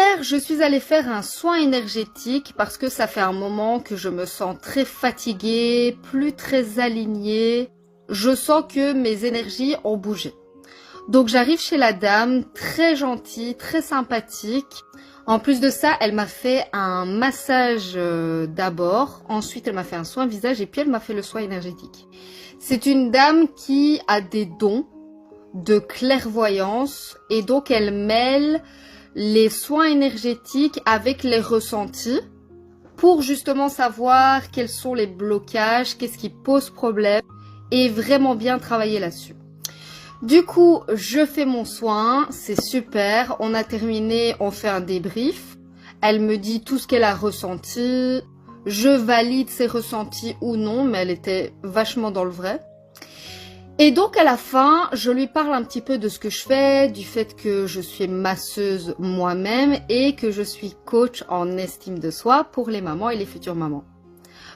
Hier, je suis allée faire un soin énergétique parce que ça fait un moment que je me sens très fatiguée, plus très alignée. Je sens que mes énergies ont bougé. Donc j'arrive chez la dame, très gentille, très sympathique. En plus de ça, elle m'a fait un massage d'abord. Ensuite, elle m'a fait un soin visage et puis elle m'a fait le soin énergétique. C'est une dame qui a des dons de clairvoyance et donc elle mêle les soins énergétiques avec les ressentis pour justement savoir quels sont les blocages, qu'est-ce qui pose problème et vraiment bien travailler là-dessus. Du coup, je fais mon soin, c'est super, on a terminé, on fait un débrief. Elle me dit tout ce qu'elle a ressenti, je valide ses ressentis ou non, mais elle était vachement dans le vrai. Et donc à la fin, je lui parle un petit peu de ce que je fais, du fait que je suis masseuse moi-même et que je suis coach en estime de soi pour les mamans et les futures mamans.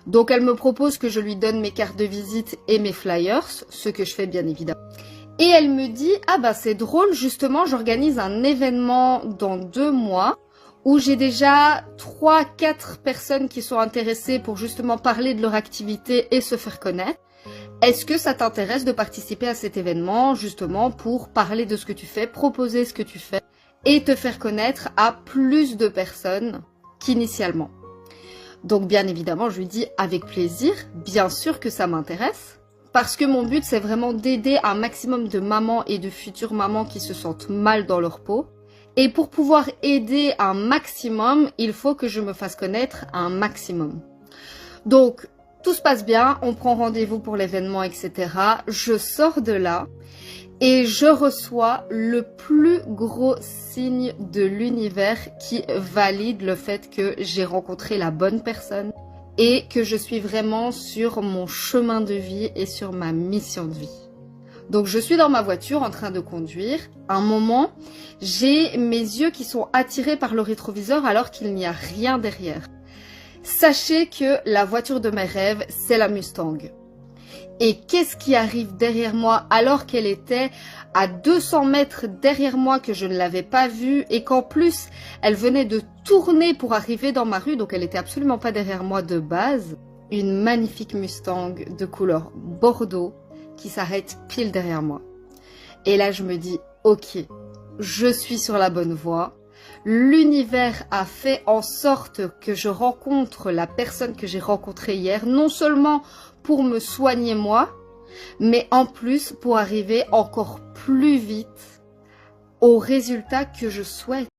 Donc elle me propose que je lui donne mes cartes de visite et mes flyers, ce que je fais bien évidemment. Et elle me dit, ah bah c'est drôle, justement j'organise un événement dans 2 mois où j'ai déjà 3-4 personnes qui sont intéressées pour justement parler de leur activité et se faire connaître. Est-ce que ça t'intéresse de participer à cet événement justement pour parler de ce que tu fais, proposer ce que tu fais et te faire connaître à plus de personnes qu'initialement? Donc bien évidemment, je lui dis avec plaisir, bien sûr que ça m'intéresse. Parce que mon but, c'est vraiment d'aider un maximum de mamans et de futures mamans qui se sentent mal dans leur peau. Et pour pouvoir aider un maximum, il faut que je me fasse connaître un maximum. Donc, tout se passe bien, on prend rendez-vous pour l'événement, etc. Je sors de là et je reçois le plus gros signe de l'univers qui valide le fait que j'ai rencontré la bonne personne et que je suis vraiment sur mon chemin de vie et sur ma mission de vie. Donc je suis dans ma voiture en train de conduire. À un moment, j'ai mes yeux qui sont attirés par le rétroviseur alors qu'il n'y a rien derrière. Sachez que la voiture de mes rêves, c'est la Mustang. Et qu'est-ce qui arrive derrière moi alors qu'elle était à 200 mètres derrière moi, que je ne l'avais pas vue et qu'en plus, elle venait de tourner pour arriver dans ma rue, donc elle était absolument pas derrière moi de base. Une magnifique Mustang de couleur bordeaux qui s'arrête pile derrière moi. Et là, je me dis, ok, je suis sur la bonne voie. L'univers a fait en sorte que je rencontre la personne que j'ai rencontrée hier, non seulement pour me soigner moi, mais en plus pour arriver encore plus vite au résultat que je souhaite.